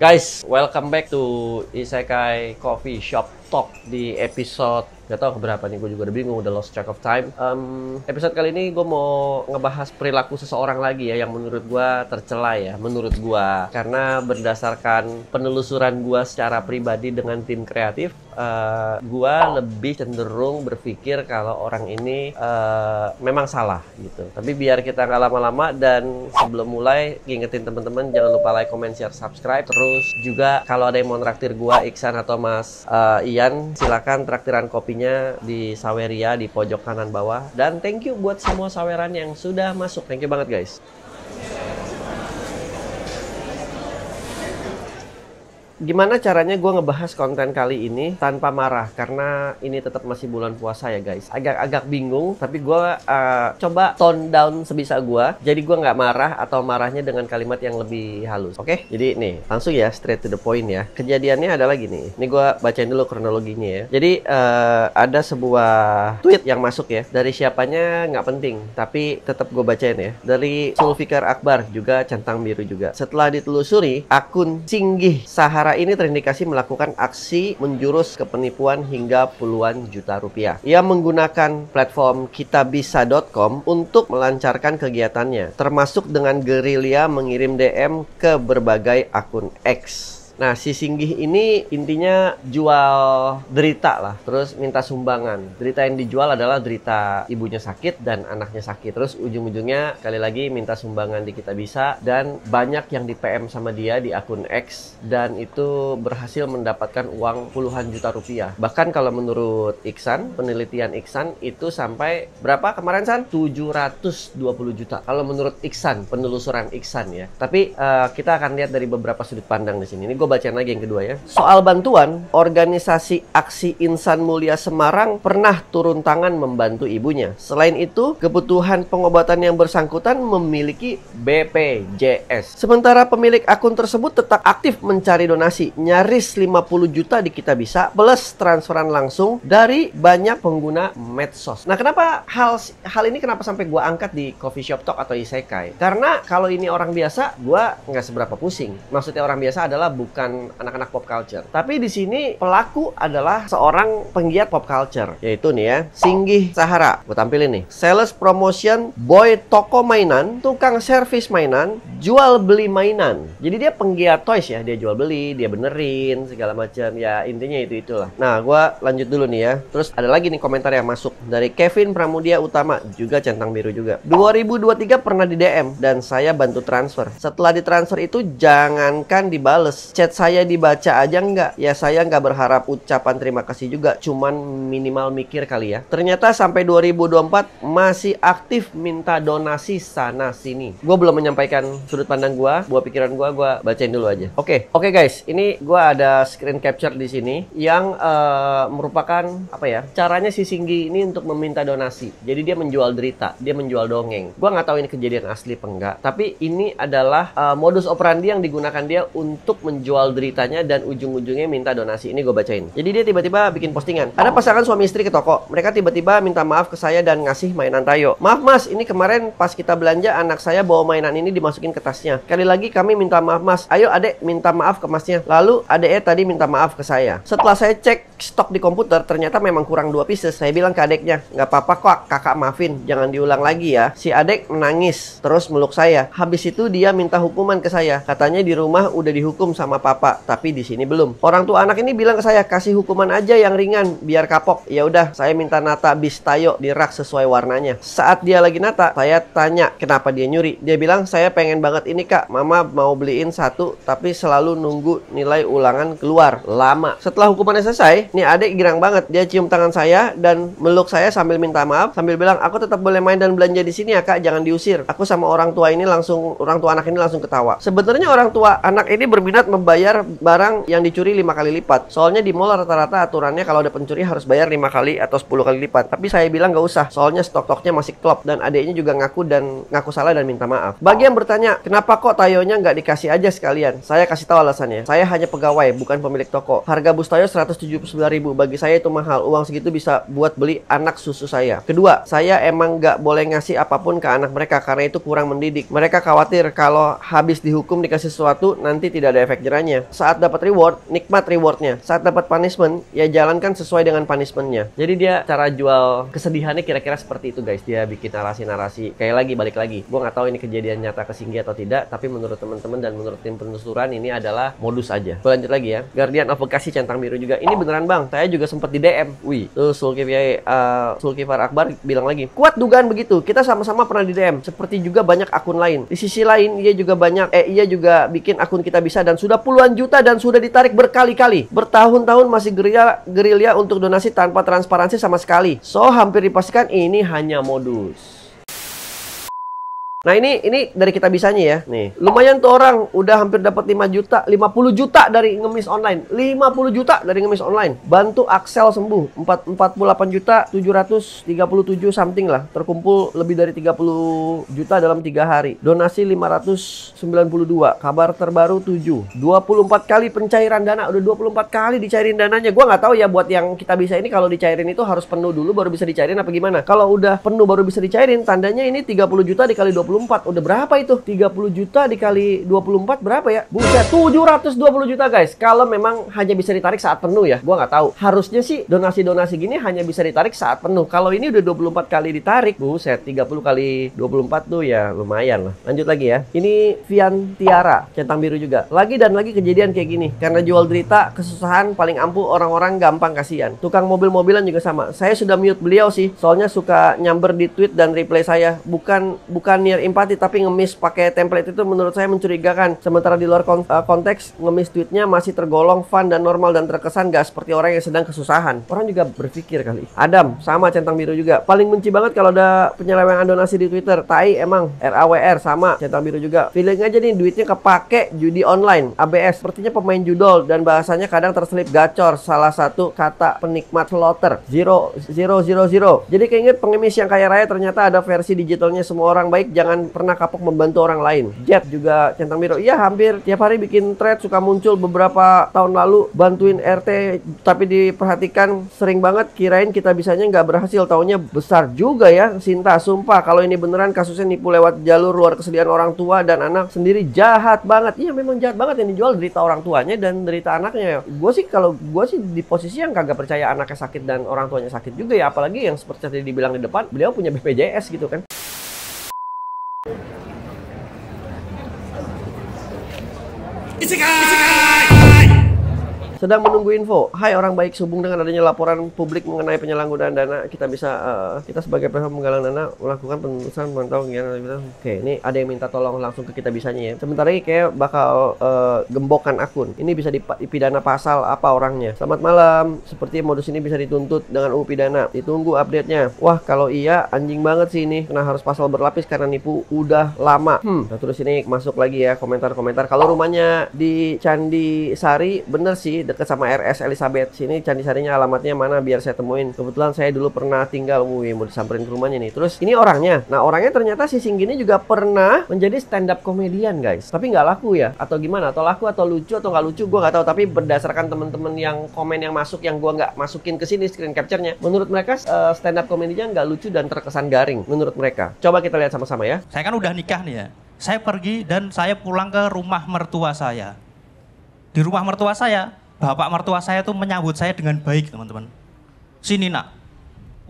Guys, welcome back to Isekai Coffee Shop Talk di episode gak tau keberapa nih, gue juga udah bingung, udah lost track of time. Episode kali ini gue mau ngebahas perilaku seseorang lagi ya, yang menurut gue tercela ya, menurut gue. Karena berdasarkan penelusuran gue secara pribadi dengan tim kreatif, gue lebih cenderung berpikir kalau orang ini memang salah gitu. Tapi biar kita nggak lama-lama, dan sebelum mulai ngingetin teman-teman jangan lupa like, comment, share, subscribe. Terus juga kalau ada yang mau traktir gue, Iksan atau Mas Ian, silakan traktiran kopinya di Saweria di pojok kanan bawah. Dan thank you buat semua saweran yang sudah masuk. Thank you banget guys. Gimana caranya gue ngebahas konten kali ini tanpa marah? Karena ini tetap masih bulan puasa ya guys. Agak bingung, tapi gue coba tone down sebisa gue. Jadi gue nggak marah, atau marahnya dengan kalimat yang lebih halus. Oke? Jadi nih, langsung ya, straight to the point ya. Kejadiannya adalah gini. Ini gue bacain dulu kronologinya ya. Jadi ada sebuah tweet yang masuk ya. Dari siapanya nggak penting, tapi tetap gue bacain ya. Dari Zulfikar Akbar, juga centang biru juga. Setelah ditelusuri, akun Singgih Sahara ini terindikasi melakukan aksi menjurus ke penipuan hingga puluhan juta rupiah. Ia menggunakan platform kitabisa.com untuk melancarkan kegiatannya, termasuk dengan gerilya mengirim DM ke berbagai akun X. Nah, si Singgih ini intinya jual derita lah, terus minta sumbangan. Derita yang dijual adalah derita ibunya sakit dan anaknya sakit. Terus ujung-ujungnya kali lagi minta sumbangan di Kitabisa, dan banyak yang di PM sama dia di akun X, dan itu berhasil mendapatkan uang puluhan juta rupiah. Bahkan kalau menurut Iksan, penelitian Iksan itu sampai berapa kemarin San? 720 juta. Kalau menurut Iksan, penelusuran Iksan ya. Tapi kita akan lihat dari beberapa sudut pandang di sini. Ini gue bacain lagi yang kedua ya. Soal bantuan, organisasi Aksi Insan Mulia Semarang pernah turun tangan membantu ibunya. Selain itu, kebutuhan pengobatan yang bersangkutan memiliki BPJS. Sementara pemilik akun tersebut tetap aktif mencari donasi, nyaris 50 juta di Kitabisa, plus transferan langsung dari banyak pengguna medsos. Nah, kenapa hal ini kenapa sampai gue angkat di Coffee Shop Talk atau Isekai? Karena kalau ini orang biasa, gue nggak seberapa pusing. Maksudnya orang biasa adalah bukan anak-anak pop culture. Tapi di sini pelaku adalah seorang penggiat pop culture, yaitu nih ya, Singgih Sahara. Gue tampilin nih. Sales promotion, boy toko mainan, tukang servis mainan, jual beli mainan. Jadi dia penggiat toys ya, dia jual beli, dia benerin segala macam. Ya intinya itulah. Nah, gue lanjut dulu nih ya. Terus ada lagi nih komentar yang masuk dari Kevin Pramudia Utama, juga centang biru juga. 2023 pernah di DM dan saya bantu transfer. Setelah ditransfer itu jangankan dibales, chat saya dibaca aja nggak. Ya saya nggak berharap ucapan terima kasih juga, cuman minimal mikir kali ya. Ternyata sampai 2024 masih aktif minta donasi sana sini. Gue belum menyampaikan sudut pandang gue, buat pikiran gue bacain dulu aja. Oke guys, ini gue ada screen capture di sini yang merupakan apa ya, caranya si Singgih ini untuk meminta donasi. Jadi dia menjual derita, dia menjual dongeng. Gue nggak tahu ini kejadian asli apa enggak, tapi ini adalah modus operandi yang digunakan dia untuk menjual deritanya dan ujung-ujungnya minta donasi. Ini gue bacain. Jadi dia tiba-tiba bikin postingan. Ada pasangan suami istri ke toko. Mereka tiba-tiba minta maaf ke saya dan ngasih mainan Tayo. Maaf mas, ini kemarin pas kita belanja anak saya bawa mainan ini dimasukin ke tasnya. Kali lagi kami minta maaf mas. Ayo adek minta maaf ke masnya. Lalu adeknya tadi minta maaf ke saya. Setelah saya cek stok di komputer, ternyata memang kurang 2 pieces. Saya bilang ke adeknya, nggak apa-apa kok kakak, maafin, jangan diulang lagi ya. Si adek menangis, terus meluk saya. Habis itu dia minta hukuman ke saya. Katanya di rumah udah dihukum sama papa, tapi di sini belum. Orang tua anak ini bilang ke saya, kasih hukuman aja yang ringan biar kapok. Ya udah, saya minta nata bis Tayo di rak sesuai warnanya. Saat dia lagi nata, saya tanya kenapa dia nyuri. Dia bilang, saya pengen banget ini kak, mama mau beliin satu, tapi selalu nunggu nilai ulangan keluar lama. Setelah hukumannya selesai, nih adek girang banget. Dia cium tangan saya dan meluk saya sambil minta maaf, sambil bilang, aku tetap boleh main dan belanja di sini ya kak, jangan diusir. Aku sama orang tua anak ini langsung ketawa. Sebenarnya orang tua anak ini berminat membayar barang yang dicuri 5 kali lipat. Soalnya di mall rata-rata aturannya kalau ada pencuri harus bayar 5 kali atau 10 kali lipat. Tapi saya bilang nggak usah, soalnya stok-stoknya masih klop. Dan adiknya juga ngaku salah dan minta maaf. Bagi yang bertanya, kenapa kok Tayonya nggak dikasih aja sekalian? Saya kasih tahu alasannya. Saya hanya pegawai, bukan pemilik toko. Harga bus Tayo 179.000. Bagi saya itu mahal. Uang segitu bisa buat beli anak susu saya. Kedua, saya emang nggak boleh ngasih apapun ke anak mereka karena itu kurang mendidik. Mereka khawatir kalau habis dihukum dikasih sesuatu nanti tidak ada efek jerahnya. Makanya saat dapat reward, nikmat rewardnya. Saat dapat punishment, ya jalankan sesuai dengan punishmentnya. Jadi dia cara jual kesedihannya kira-kira seperti itu guys. Dia bikin narasi-narasi. Kayak balik lagi. Gue nggak tahu ini kejadian nyata ke Singgi atau tidak. Tapi menurut teman-teman dan menurut tim penelusuran ini adalah modus aja. Gue lanjut lagi ya. Guardian of Bekasi centang biru juga. Ini beneran bang. Saya juga sempat di DM. Wih, tuh Zulkifar Akbar bilang lagi. Kuat dugaan begitu. Kita sama-sama pernah di DM. Seperti juga banyak akun lain. Di sisi lain, ia juga bikin akun Kita Bisa dan sudah puluhan juta dan sudah ditarik berkali-kali. Bertahun-tahun masih gerilya untuk donasi tanpa transparansi sama sekali. So, hampir dipastikan ini hanya modus. Nah ini dari Kita Bisanya ya. Nih, lumayan tuh orang udah hampir dapat 5 juta, 50 juta dari ngemis online. 50 juta dari ngemis online. Bantu Axel sembuh. 48 juta 737 something lah. Terkumpul lebih dari 30 juta dalam 3 hari. Donasi 592. Kabar terbaru 7. 24 kali pencairan dana. Udah 24 kali dicairin dananya. Gua nggak tahu ya buat yang Kita Bisa ini kalau dicairin itu harus penuh dulu baru bisa dicairin apa gimana. Kalau udah penuh baru bisa dicairin, tandanya ini 30 juta dikali 24. Udah berapa itu? 30 juta dikali 24 berapa ya? Buset, 720 juta guys. Kalau memang hanya bisa ditarik saat penuh ya. Gua nggak tahu. Harusnya sih donasi-donasi gini hanya bisa ditarik saat penuh. Kalau ini udah 24 kali ditarik, buset, 30 kali 24 tuh ya lumayan lah. Lanjut lagi ya. Ini Vian Tiara, centang biru juga. Lagi dan lagi kejadian kayak gini. Karena jual derita, kesusahan paling ampuh orang-orang gampang kasihan. Tukang mobil-mobilan juga sama. Saya sudah mute beliau sih. Soalnya suka nyamber di tweet dan replay saya. Bukan near empati tapi ngemis pakai template itu menurut saya mencurigakan. Sementara di luar konteks ngemis tweetnya masih tergolong fun dan normal dan terkesan gak seperti orang yang sedang kesusahan. Orang juga berpikir kali. Adam sama centang biru juga. Paling benci banget kalau ada penyelewengan donasi di Twitter. Tai emang. RAWR sama centang biru juga. Feeling aja nih duitnya kepake judi online. ABS sepertinya pemain judol dan bahasanya kadang terselip gacor. Salah satu kata penikmat slotter 000. Jadi keinget pengemis yang kaya raya ternyata ada versi digitalnya. Semua orang baik jangan pernah kapok membantu orang lain. Jet juga centang biru. Iya hampir tiap hari bikin thread, suka muncul beberapa tahun lalu bantuin RT tapi diperhatikan sering banget kirain Kita Bisanya nggak berhasil, taunya besar juga ya. Sinta sumpah kalau ini beneran kasusnya nipu lewat jalur luar kesediaan orang tua dan anak sendiri jahat banget. Iya memang jahat banget yang dijual derita orang tuanya dan derita anaknya. Kalau gue sih di posisi yang kagak percaya anaknya sakit dan orang tuanya sakit juga ya, apalagi yang seperti tadi dibilang di depan beliau punya BPJS gitu kan. Sedang menunggu info. Hai orang baik, sehubung dengan adanya laporan publik mengenai penyalahgunaan dana, kita sebagai pihak menggalang dana melakukan penelusuran memantau kegiatan. Oke, ini ada yang minta tolong langsung ke Kita Bisanya ya. Sebentar lagi kayak bakal gembokan akun. Ini bisa dipidana pasal apa orangnya. Selamat malam. Sepertinya modus ini bisa dituntut dengan UU pidana. Ditunggu update-nya. Wah, kalau iya anjing banget sih ini. Kena harus pasal berlapis karena nipu udah lama. Nah, terus ini masuk lagi ya komentar-komentar. Kalau rumahnya di Candi Sari, bener sih deket sama RS Elizabeth. Sini Candi Sarinya alamatnya mana biar saya temuin. Kebetulan saya dulu pernah tinggal. Wih, mau disamperin ke rumahnya nih. Terus ini orangnya. Nah, orangnya ternyata si Singgi ini juga pernah menjadi stand up komedian guys. Tapi nggak laku ya? Atau gimana? Atau laku atau lucu atau nggak lucu? Gue nggak tahu. Tapi berdasarkan teman-teman yang komen yang masuk yang gue nggak masukin ke sini screen capture-nya, menurut mereka stand up komedinya nggak lucu dan terkesan garing. Menurut mereka. Coba kita lihat sama-sama ya. Saya kan udah nikah nih ya. Saya pergi dan saya pulang ke rumah mertua saya. Di rumah mertua saya, bapak mertua saya tuh menyambut saya dengan baik, teman-teman. Sini nak,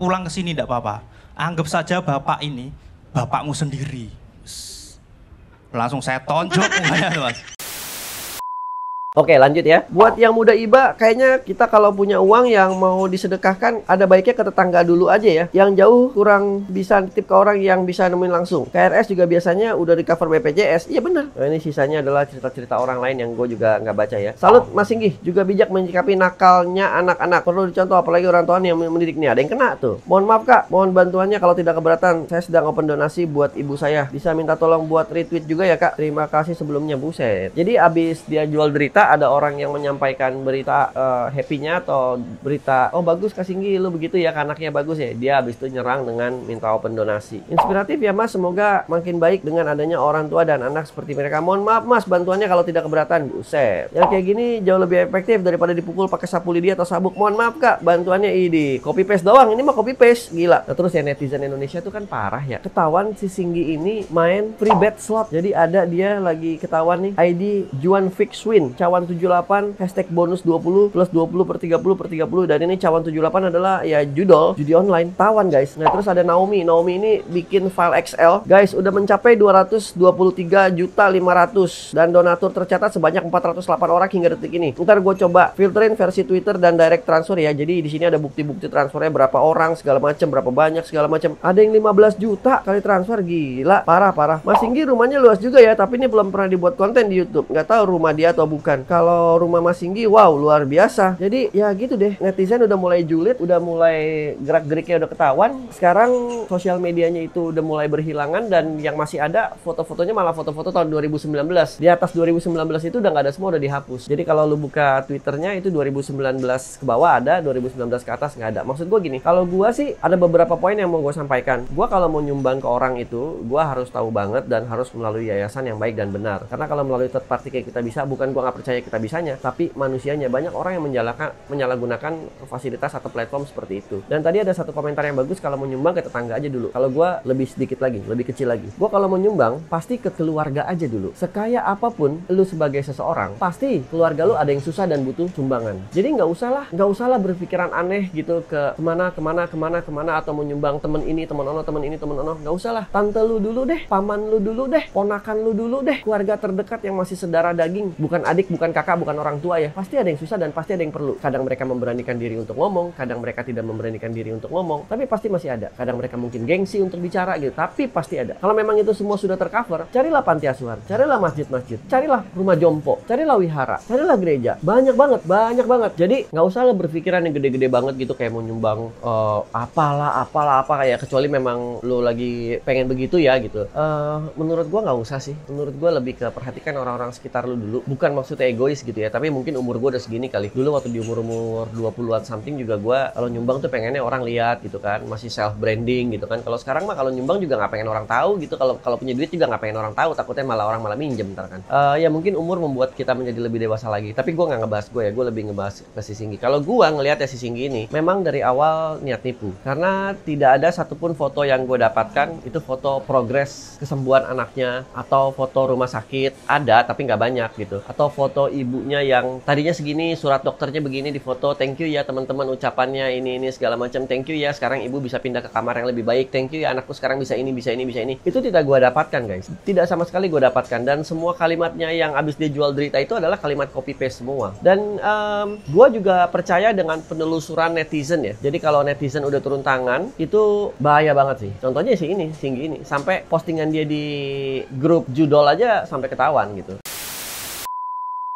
pulang ke sini enggak apa-apa. Anggap saja bapak ini bapakmu sendiri. Langsung saya tonjok mukanya, Mas. Oke, lanjut ya. Buat yang muda iba, kayaknya kita kalau punya uang yang mau disedekahkan, ada baiknya ke tetangga dulu aja ya. Yang jauh kurang bisa titip ke orang yang bisa nemuin langsung. KRS juga biasanya udah di cover BPJS. Iya bener. Nah, ini sisanya adalah cerita-cerita orang lain yang gue juga nggak baca ya. Salut Mas Singgi, juga bijak menyikapi nakalnya anak-anak. Perlu dicontoh apalagi orang tua yang mendidik nih. Ada yang kena tuh. Mohon maaf Kak, mohon bantuannya kalau tidak keberatan. Saya sedang open donasi buat ibu saya. Bisa minta tolong buat retweet juga ya Kak. Terima kasih sebelumnya, buset. Jadi abis dia jual derita, ada orang yang menyampaikan berita happy-nya atau berita oh bagus Kak Singgi lu begitu ya, anaknya bagus ya, dia habis itu nyerang dengan minta open donasi. Inspiratif ya Mas, semoga makin baik dengan adanya orang tua dan anak seperti mereka. Mohon maaf Mas, bantuannya kalau tidak keberatan. Buset, yang kayak gini jauh lebih efektif daripada dipukul pakai sapu lidi atau sabuk. Mohon maaf Kak, bantuannya ini copy paste doang, ini mah copy paste gila. Nah, terus ya netizen Indonesia tuh kan parah ya, ketahuan si Singgi ini main free bet slot. Jadi ada dia lagi ketahuan nih ID Juan Fix Win, cawan cawan 78, hashtag bonus 20, plus 20 per 30 per 30. Dan ini cawan 78 adalah ya judi online, tawan guys. Nah terus ada Naomi ini bikin file Excel. Guys udah mencapai 223.500.000 dan donatur tercatat sebanyak 408 orang hingga detik ini. Ntar gue coba filterin versi Twitter dan direct transfer ya. Jadi di sini ada bukti-bukti transfernya berapa orang, segala macam, berapa banyak, segala macam. Ada yang 15 juta kali transfer, gila, parah. Mas Singgi rumahnya luas juga ya, tapi ini belum pernah dibuat konten di YouTube. Nggak tahu rumah dia atau bukan. Kalau rumah Mas Singgi, wow, luar biasa. Jadi ya gitu deh, netizen udah mulai julid, udah mulai gerak-geriknya udah ketahuan. Sekarang sosial medianya itu udah mulai berhilangan dan yang masih ada foto-fotonya malah foto-foto tahun 2019. Di atas 2019 itu udah nggak ada, semua udah dihapus. Jadi kalau lu buka Twitternya itu 2019 ke bawah ada, 2019 ke atas nggak ada. Maksud gue gini, kalau gue sih ada beberapa poin yang mau gue sampaikan. Gue kalau mau nyumbang ke orang itu, gue harus tahu banget dan harus melalui yayasan yang baik dan benar. Karena kalau melalui third party kayak kita bisa, bukan gue nggak percaya kita bisanya, tapi manusianya. Banyak orang yang menyalahgunakan fasilitas atau platform seperti itu. Dan tadi ada satu komentar yang bagus, kalau mau nyumbang ke tetangga aja dulu. Kalau gue lebih sedikit lagi, lebih kecil lagi. Gue kalau mau nyumbang, pasti ke keluarga aja dulu. Sekaya apapun lu sebagai seseorang, pasti keluarga lu ada yang susah dan butuh sumbangan. Jadi nggak usah lah berpikiran aneh gitu ke kemana atau mau nyumbang temen ini, temen ono, nggak usah lah. Tante lu dulu deh, paman lu dulu deh, ponakan lu dulu deh, keluarga terdekat yang masih saudara daging, bukan adik, bukan kakak, bukan orang tua ya. Pasti ada yang susah dan pasti ada yang perlu. Kadang mereka memberanikan diri untuk ngomong, kadang mereka tidak memberanikan diri untuk ngomong, tapi pasti masih ada. Kadang mereka mungkin gengsi untuk bicara gitu, tapi pasti ada. Kalau memang itu semua sudah tercover, carilah panti asuhan, carilah masjid-masjid, carilah rumah jompo, carilah wihara, carilah gereja. Banyak banget. Jadi nggak usah lah berpikiran yang gede-gede banget gitu kayak mau nyumbang apalah kayak, kecuali memang lu lagi pengen begitu ya gitu. Menurut gua nggak usah sih. Menurut gua lebih ke perhatikan orang-orang sekitar lu dulu. Bukan maksudnya egois gitu ya, tapi mungkin umur gua udah segini kali. Dulu waktu di umur 20-an something juga gua kalau nyumbang tuh pengennya orang lihat gitu kan, masih self branding gitu kan. Kalau sekarang mah kalau nyumbang juga nggak pengen orang tahu gitu. Kalau punya duit juga nggak pengen orang tahu, takutnya orang malah minjem ntar kan. Ya mungkin umur membuat kita menjadi lebih dewasa lagi. Tapi gua nggak ngebahas gue ya, gue lebih ngebahas ke si Singgi. Kalau gua ngelihat ya si Singgi ini memang dari awal niat nipu, karena tidak ada satupun foto yang gue dapatkan itu foto progres kesembuhan anaknya atau foto rumah sakit. Ada tapi nggak banyak gitu, atau foto ibunya yang tadinya segini, surat dokternya begini di foto, thank you ya teman-teman ucapannya ini segala macam, thank you ya sekarang ibu bisa pindah ke kamar yang lebih baik, thank you ya anakku sekarang bisa ini. Itu tidak gue dapatkan guys, tidak sama sekali gue dapatkan. Dan semua kalimatnya yang abis dia jual derita itu adalah kalimat copy paste semua. Dan gue juga percaya dengan penelusuran netizen ya. Jadi kalau netizen udah turun tangan itu bahaya banget sih. Contohnya si Singgi ini, sampai postingan dia di grup judol aja sampai ketahuan gitu.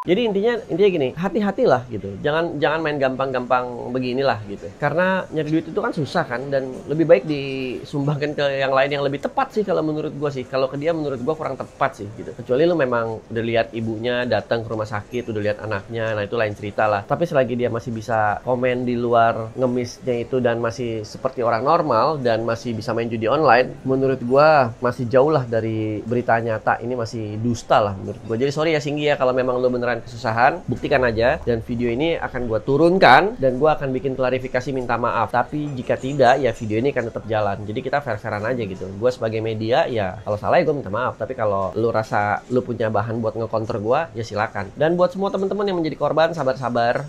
Jadi intinya gini, hati-hatilah gitu. Jangan main gampang-gampang beginilah gitu. Karena nyari duit itu kan susah kan, dan lebih baik disumbangkan ke yang lain yang lebih tepat sih kalau menurut gua sih. Kalau ke dia menurut gua kurang tepat sih gitu. Kecuali lu memang udah lihat ibunya datang ke rumah sakit, udah lihat anaknya, nah itu lain cerita lah. Tapi selagi dia masih bisa komen di luar ngemisnya itu dan masih seperti orang normal dan masih bisa main judi online, menurut gua masih jauh lah dari berita nyata. Ini masih dusta lah menurut gua. Jadi sorry ya Singgi ya, kalau memang lu beneran kesusahan, buktikan aja. Dan video ini akan gue turunkan dan gue akan bikin klarifikasi minta maaf. Tapi jika tidak, ya video ini akan tetap jalan. Jadi kita fair-fairan aja gitu. Gue sebagai media, ya kalau salah ya gue minta maaf. Tapi kalau lu rasa lu punya bahan buat nge-counter gue, ya silakan. Dan buat semua teman-teman yang menjadi korban, sabar-sabar.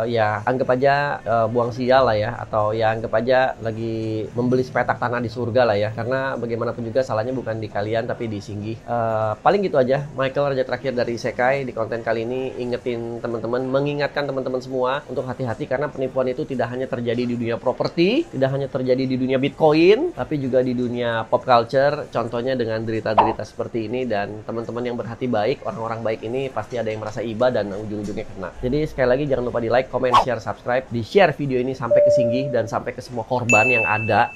Ya anggap aja buang sial lah ya. Atau ya anggap aja lagi membeli sepetak tanah di surga lah ya. Karena bagaimanapun juga salahnya bukan di kalian tapi di Singgi. Paling gitu aja. Michael, raja terakhir dari Isekai, di konten kali ini mengingatkan teman-teman semua untuk hati-hati, karena penipuan itu tidak hanya terjadi di dunia properti, tidak hanya terjadi di dunia Bitcoin, tapi juga di dunia pop culture. Contohnya dengan derita-derita seperti ini. Dan teman-teman yang berhati baik, orang-orang baik ini pasti ada yang merasa iba dan ujung-ujungnya kena. Jadi sekali lagi jangan lupa di like, comment, share, subscribe, di share video ini sampai ke Singgi dan sampai ke semua korban yang ada,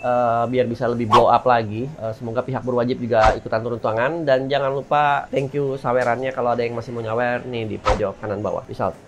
biar bisa lebih blow up lagi. Semoga pihak berwajib juga ikutan turun tangan. Dan jangan lupa thank you sawerannya kalau ada yang masih mau nyawer nih di pojok kanan bawah. Peace out.